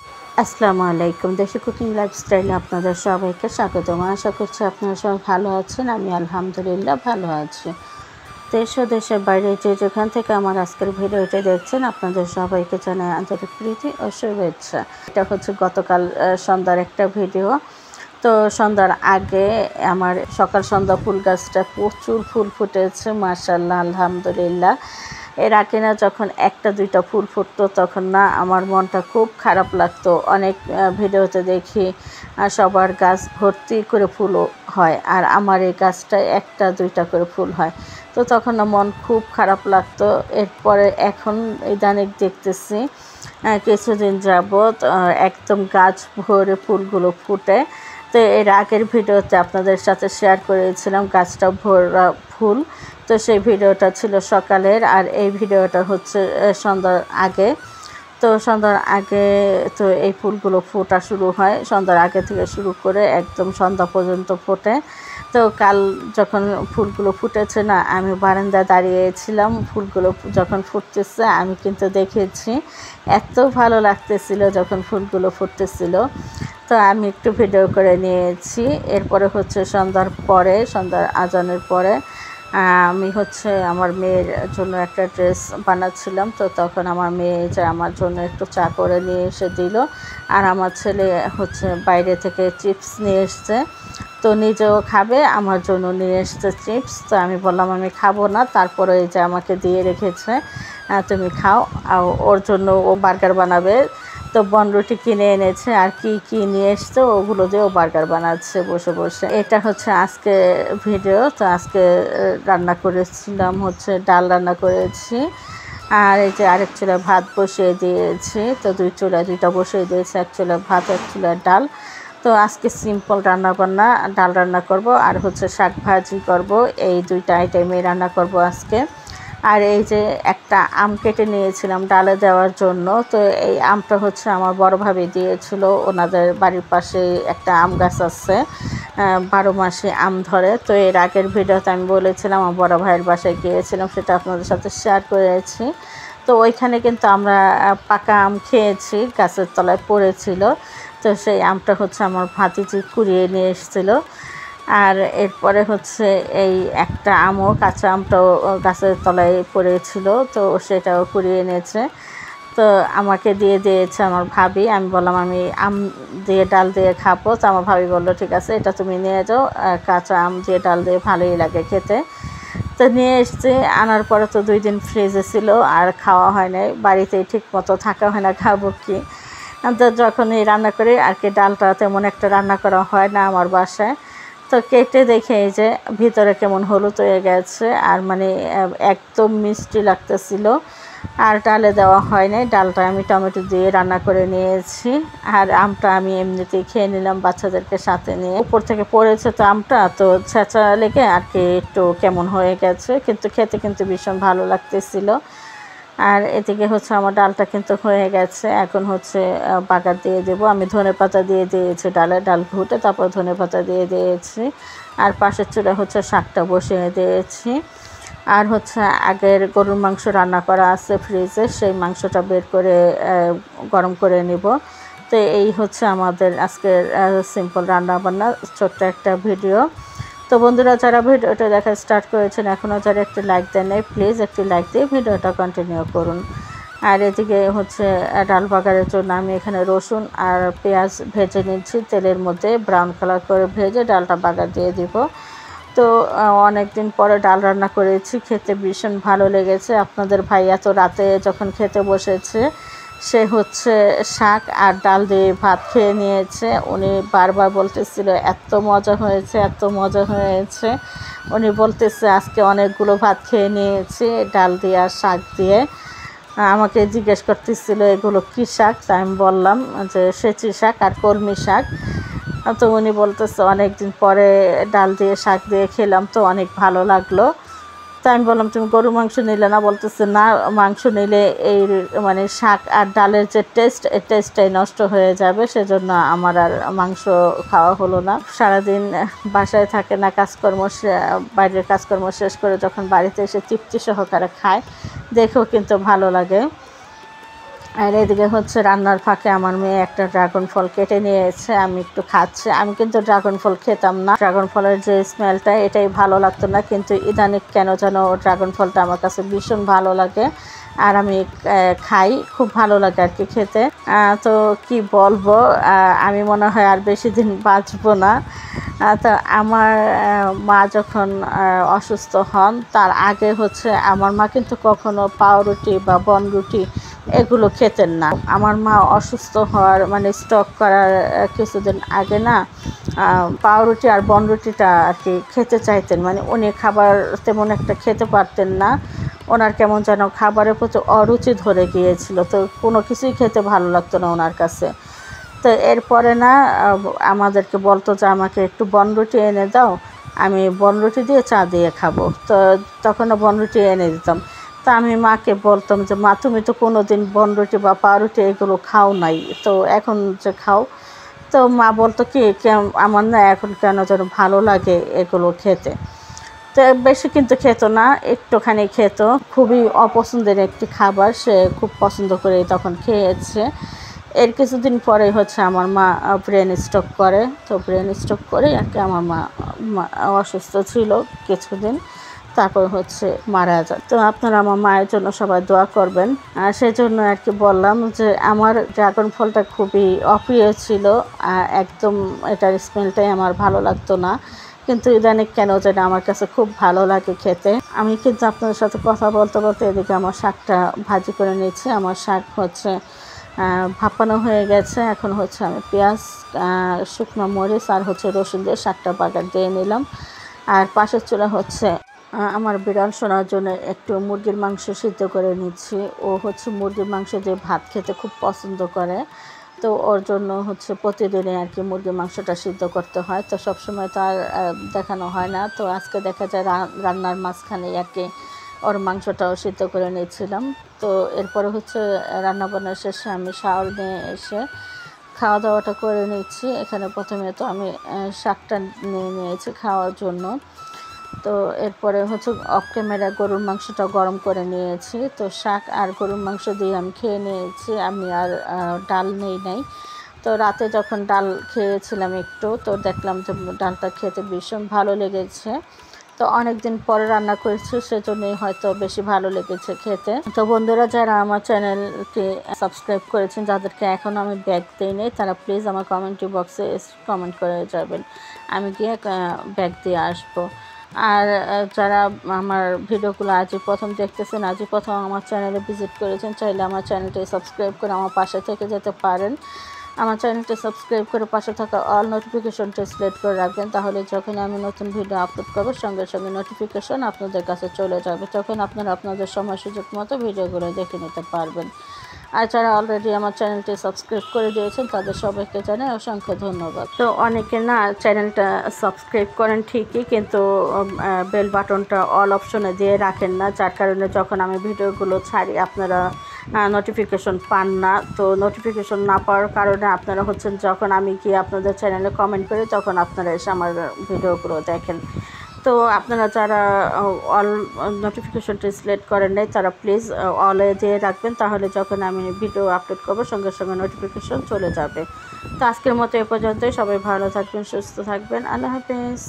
আসসালামু আলাইকুম। দেশি কুকিং লাইফস্টাইলে আপনাদের সবাইকে স্বাগতম। আশা করছি আপনারা সবাই ভালো আছেন। আমি আলহামদুলিল্লাহ ভালো আছি। দেশ ও দেশের বাইরে যে যেখান থেকে আমার আজকের ভিডিওটি দেখছেন, আপনাদের সবাইকে জানাই আন্তরিক প্রীতি ও শুভেচ্ছা। এটা হচ্ছে গতকাল সন্ধ্যার একটা ভিডিও। তো সন্ধ্যার আগে আমার সকাল সন্ধ্যা ফুল গাছটা প্রচুর ফুল ফুটেছে, মাশাআল্লাহ, আলহামদুলিল্লাহ। এর আগে না যখন একটা দুইটা ফুল ফুটতো তখন না আমার মনটা খুব খারাপ লাগতো। অনেক ভিডিওতে দেখি সবার গাছ ভর্তি করে ফুল হয়, আর আমার এই গাছটায় একটা দুইটা করে ফুল হয়। তো তখন না মন খুব খারাপ লাগতো। এরপরে এখন ইদানিং দেখতেছি কিছুদিন যাবৎ একদম গাছ ভরে ফুলগুলো ফুটে। তো এর আগের ভিডিওতে আপনাদের সাথে শেয়ার করেছিলাম গাছটা ভরা ফুল। তো সেই ভিডিওটা ছিল সকালের, আর এই ভিডিওটা হচ্ছে সন্ধ্যার আগে। তো সন্ধ্যার আগে তো এই ফুলগুলো ফোটা শুরু হয়, সন্ধ্যার আগে থেকে শুরু করে একদম সন্ধ্যা পর্যন্ত ফোটে। তো কাল যখন ফুলগুলো ফুটেছে না, আমি বারান্দায় দাঁড়িয়েছিলাম, ফুলগুলো যখন ফুটতেছে আমি কিন্তু দেখেছি, এত ভালো লাগতেছিল যখন ফুলগুলো ফুটতেছিল। তো আমি একটু ভিডিও করে নিয়েছি। এরপরে হচ্ছে সন্ধ্যার আজানের পরে আমি হচ্ছে আমার মেয়ের জন্য একটা ড্রেস বানাচ্ছিলাম। তো তখন আমার মেয়ে যে আমার জন্য একটু চা করে নিয়ে এসে দিল, আর আমার ছেলে হচ্ছে বাইরে থেকে চিপস নিয়ে এসছে। তো নিজেও খাবে, আমার জন্য নিয়ে এসছে চিপস। তো আমি বললাম আমি খাবো না, তারপরে এই যে আমাকে দিয়ে রেখেছে, তুমি খাও। আর ওর জন্য ও বার্গার বানাবে। তো বনরুটি কিনে এনেছে, আর কি নিয়ে এসছে ওগুলো দিয়ে ও বার্গার বানাচ্ছে বসে বসে। এটা হচ্ছে আজকে ভিডিও। তো আজকে রান্না করেছিলাম হচ্ছে ডাল রান্না করেছি, আর এই যে আরেক চুলায় ভাত বসিয়ে দিয়েছি। তো দুইটা বসিয়ে দিয়েছি, এক চুলায় ভাত, এক চুলায় ডাল। তো আজকে সিম্পল রান্নাবান্না, ডাল রান্না করব আর হচ্ছে শাক ভাজি করব, এই দুইটা আইটেমই রান্না করব আজকে। আর এই যে একটা আম কেটে নিয়েছিলাম ডালে দেওয়ার জন্য। তো এই আমটা হচ্ছে আমার বড় ভাবি দিয়েছিল, ওনাদের বাড়ির পাশে একটা আম গাছ আছে, 12 মাসে আম ধরে। তো এর আগের ভিডিওতে আমি বলেছিলাম আমার বড় ভাইয়ের বাসায় গিয়েছিলাম, সেটা আপনাদের সাথে শেয়ার করেছি। তো ওইখানে কিন্তু আমরা পাকা আম খেয়েছি, গাছের তলায় পড়েছিল। তো সেই আমটা হচ্ছে আমার ভাতিজি কুড়িয়ে নিয়ে এসেছিলো। আর এরপরে হচ্ছে এই একটা আমও, কাঁচা আমটাও গাছের তলায় পড়েছিল, তো সেটাও কুড়িয়ে এনেছে। তো আমাকে দিয়ে দিয়েছে আমার ভাবি। আমি বললাম আমি আম দিয়ে ডাল দিয়ে খাবো। তো আমার ভাবি বললো ঠিক আছে, এটা তুমি নিয়ে যাও, কাঁচা আম দিয়ে ডাল দিয়ে ভালোই লাগে খেতে। তো নিয়ে এসছে, আনার পরে তো 2 দিন ফ্রিজে ছিল, আর খাওয়া হয় নাই, বাড়িতেই ঠিক মতো থাকা হয় না, খাবো কি। তো যখনই রান্না করি আর কি, ডালটা তেমন একটা রান্না করা হয় না আমার বাসায়। তো কেটে দেখে এই যে ভিতরে কেমন হলুদ হয়ে গেছে, আর মানে একদম মিষ্টি লাগতেছিল। আর ডালে দেওয়া হয় নাই, ডালটা আমি টমেটো দিয়ে রান্না করে নিয়েছি। আর আমটা আমি এমনিতেই খেয়ে নিলাম বাচ্চাদেরকে সাথে নিয়ে। উপর থেকে পড়েছে তো আমটা, তো ছেঁচা লেগে আর কি একটু কেমন হয়ে গেছে, কিন্তু খেতে কিন্তু ভীষণ ভালো লাগতেছিল। আর এদিকে হচ্ছে আমার ডালটা কিন্তু হয়ে গেছে, এখন হচ্ছে বাগার দিয়ে দেবো। আমি ধনেপাতা দিয়ে দিয়েছি ডালে, ডাল ঘুটে তারপর ধনেপাতা দিয়ে দিয়েছি। আর পাশের চুলে হচ্ছে শাকটা বসিয়ে দিয়েছি। আর হচ্ছে আগের গরুর মাংস রান্না করা আছে ফ্রিজে, সেই মাংসটা বের করে গরম করে নিব। তো এই হচ্ছে আমাদের আজকের সিম্পল রান্নাবান্না, ছোট্ট একটা ভিডিও। তো বন্ধুরা, যারা ভিডিওটা দেখা স্টার্ট করেছেন এখনও যারা একটি লাইক দেন নাই, প্লিজ একটি লাইক দিয়ে ভিডিওটা কন্টিনিউ করুন। আর এদিকে হচ্ছে ডাল বাগারের জন্য আমি এখানে রসুন আর পেঁয়াজ ভেজে নিচ্ছি তেলের মধ্যে, ব্রাউন কালার করে ভেজে ডালটা বাগার দিয়ে দিব। তো অনেক দিন পরে ডাল রান্না করেছি, খেতে ভীষণ ভালো লেগেছে। আপনাদের ভাই এত রাতে যখন খেতে বসেছে, সে হচ্ছে শাক আর ডাল দিয়ে ভাত খেয়ে নিয়েছে। উনি বারবার বলতেছিল এত মজা হয়েছে, এত মজা হয়েছে। উনি বলতেছে আজকে অনেকগুলো ভাত খেয়ে নিয়েছি ডাল দিয়ে আর শাক দিয়ে। আমাকে জিজ্ঞেস করতেছিল এগুলো কী শাক, তাই আমি বললাম যে সেচি শাক আর কলমি শাক। তো উনি বলতেছে অনেক দিন পরে ডাল দিয়ে শাক দিয়ে খেলাম, তো অনেক ভালো লাগলো। তাই আমি বললাম তুমি গরু মাংস নিলে না, বলতেছে না, মাংস নিলে এই মানে শাক আর ডালের যে টেস্ট, এই টেস্টটাই নষ্ট হয়ে যাবে, সেজন্য আমার আর মাংস খাওয়া হলো না। সারাদিন বাসায় থাকে না, বাইরের কাজকর্ম শেষ করে যখন বাড়িতে এসে তৃপ্তি সহকারে খায়, দেখেও কিন্তু ভালো লাগে। আর এদিকে হচ্ছে রান্নার ফাঁকে আমার মেয়ে একটা ড্রাগন ফল কেটে নিয়েছে, আমি একটু খাচ্ছি। আমি কিন্তু ড্রাগন ফল খেতাম না, ড্রাগন ফলের যে স্মেলটা এটাই ভালো লাগতো না, কিন্তু ইদানিং কেন যেন ড্রাগন ফলটা আমার কাছে ভীষণ ভালো লাগে আর আমি খাই, খুব ভালো লাগে আর কি খেতে। তো কি বলবো, আমি মনে হয় আর বেশি দিন বাঁচবো না। তো আমার মা যখন অসুস্থ হন তার আগে হচ্ছে আমার মা কিন্তু কখনো পাউরুটি বা বনরুটি এগুলো খেতেন না। আমার মা অসুস্থ হওয়ার মানে স্টক করার কিছুদিন আগে না পাউরুটি আর বনরুটিটা আর কি খেতে চাইতেন, মানে উনি খাবার তেমন একটা খেতে পারতেন না, ওনার কেমন যেন খাবারের প্রতি অরুচি ধরে গিয়েছিল, তো কোনো কিছুই খেতে ভালো লাগতো না ওনার কাছে। তো এরপরে না আমাদেরকে বলতো যে আমাকে একটু বনরুটি এনে দাও, আমি বনরুটি দিয়ে চা দিয়ে খাবো। তো তখনও বনরুটি এনে দিতাম। তা আমি মাকে বলতাম যে মা তুমি তো কোনো দিন বনরুটি বা পাউরুটি এগুলো খাও নাই, তো এখন যে খাও। তো মা বলতো কি আমার না এখন কেন যেন ভালো লাগে এগুলো খেতে। তো বেশি কিন্তু খেত না, একটুখানি খেত, খুবই অপছন্দের একটি খাবার, সে খুব পছন্দ করে তখন খেয়েছে। এর কিছুদিন পরে হচ্ছে আমার মা ব্রেন স্ট্রোক করে, তো ব্রেন স্ট্রোক করে আর কি আমার মা অসুস্থ ছিল কিছুদিন, তারপর হচ্ছে মারা যায়। তো আপনারা আমার মায়ের জন্য সবাই দোয়া করবেন। আর সেই জন্য আর কি বললাম যে আমার ড্রাগন ফলটা খুবই অপ্রিয় ছিল, একদম এটার স্মেলটাই আমার ভালো লাগতো না, কিন্তু ইদানিং কেন যেন আমার কাছে খুব ভালো লাগে খেতে। আমি কিন্তু আপনাদের সাথে কথা বলতে বলতে এদিকে আমার শাকটা ভাজি করে নিচ্ছি। আমার শাক হচ্ছে ভাপানো হয়ে গেছে, এখন হচ্ছে আমি পেঁয়াজ, শুকনো মরিচ আর হচ্ছে রসুন দিয়ে শাকটা বাগার দিয়ে নিলাম। আর পাশের চুলা হচ্ছে আমার বিড়াল শোনার জন্য একটু মুরগির মাংস সিদ্ধ করে নিচ্ছি। ও হচ্ছে মুরগির মাংস দিয়ে ভাত খেতে খুব পছন্দ করে, তো ওর জন্য হচ্ছে প্রতিদিনই আর কি মুরগির মাংসটা সিদ্ধ করতে হয়, তো সবসময় তো আর দেখানো হয় না। তো আজকে দেখা যায় রান্নার মাঝখানে আর কি ওর মাংসটাও সিদ্ধ করে নিয়েছিলাম। তো এরপরে হচ্ছে রান্নাবান্নার শেষে আমি শাওয়ার নিয়ে এসে খাওয়া দাওয়াটা করে নিচ্ছি। এখানে প্রথমে তো আমি শাকটা নিয়ে নিয়েছি খাওয়ার জন্য। তো এরপরে হচ্ছে অফ ক্যামেরা গরুর মাংসটা গরম করে নিয়েছি, তো শাক আর গরুর মাংস দিয়ে আমি খেয়ে নিয়েছি, আমি আর ডাল নেই নাই। তো রাতে যখন ডাল খেয়েছিলাম একটু, তো দেখলাম যে ডালটা খেতে ভীষণ ভালো লেগেছে। তো অনেক দিন পরে রান্না করেছি, সেজন্যই হয়তো বেশি ভালো লেগেছে খেতে। তো বন্ধুরা যারা আমার চ্যানেলকে সাবস্ক্রাইব করেছেন, যাদেরকে এখন আমি ব্যাগ দিইনি, তারা প্লিজ আমার কমেন্ট বক্সে কমেন্ট করে যাবেন, আমি গিয়ে ব্যাগ দিয়ে আসবো। আর যারা আমার ভিডিওগুলো আজই প্রথম দেখতেছেন, আজই প্রথম আমার চ্যানেলে ভিজিট করেছেন, চাইলে আমার চ্যানেলটি সাবস্ক্রাইব করে আমার পাশে থেকে যেতে পারেন। আমার চ্যানেলটি সাবস্ক্রাইব করে পাশে থাকা অল নোটিফিকেশনটি সিলেক্ট করে রাখবেন, তাহলে যখন আমি নতুন ভিডিও আপলোড করবো সঙ্গে সঙ্গে নোটিফিকেশন আপনাদের কাছে চলে যাবে, তখন আপনারা আপনাদের সময় সুযোগ মতো ভিডিওগুলো দেখে নিতে পারবেন। আর যারা অলরেডি আমার চ্যানেলটি সাবস্ক্রাইব করে দিয়েছেন তাদের সবাইকে জানাই অসংখ্য ধন্যবাদ। তো অনেকে না চ্যানেলটা সাবস্ক্রাইব করেন ঠিকই, কিন্তু বেল বাটনটা অল অপশনে দিয়ে রাখেন না, যার কারণে যখন আমি ভিডিওগুলো ছাড়ি আপনারা নোটিফিকেশন পান না। তো নোটিফিকেশন না পাওয়ার কারণে আপনারা হচ্ছেন যখন আমি গিয়ে আপনাদের চ্যানেলে কমেন্ট করি তখন আপনারা এসে আমার ভিডিওগুলো দেখেন। তো আপনারা যারা অল নোটিফিকেশনটা সিলেক্ট করেন নাই তারা প্লিজ অলে দিয়ে রাখবেন, তাহলে যখন আমি ভিডিও আপলোড করবো সঙ্গে সঙ্গে নোটিফিকেশন চলে যাবে। তো আজকের মতো এ পর্যন্তই, সবাই ভালো থাকবেন, সুস্থ থাকবেন, আল্লাহ হাফেজ।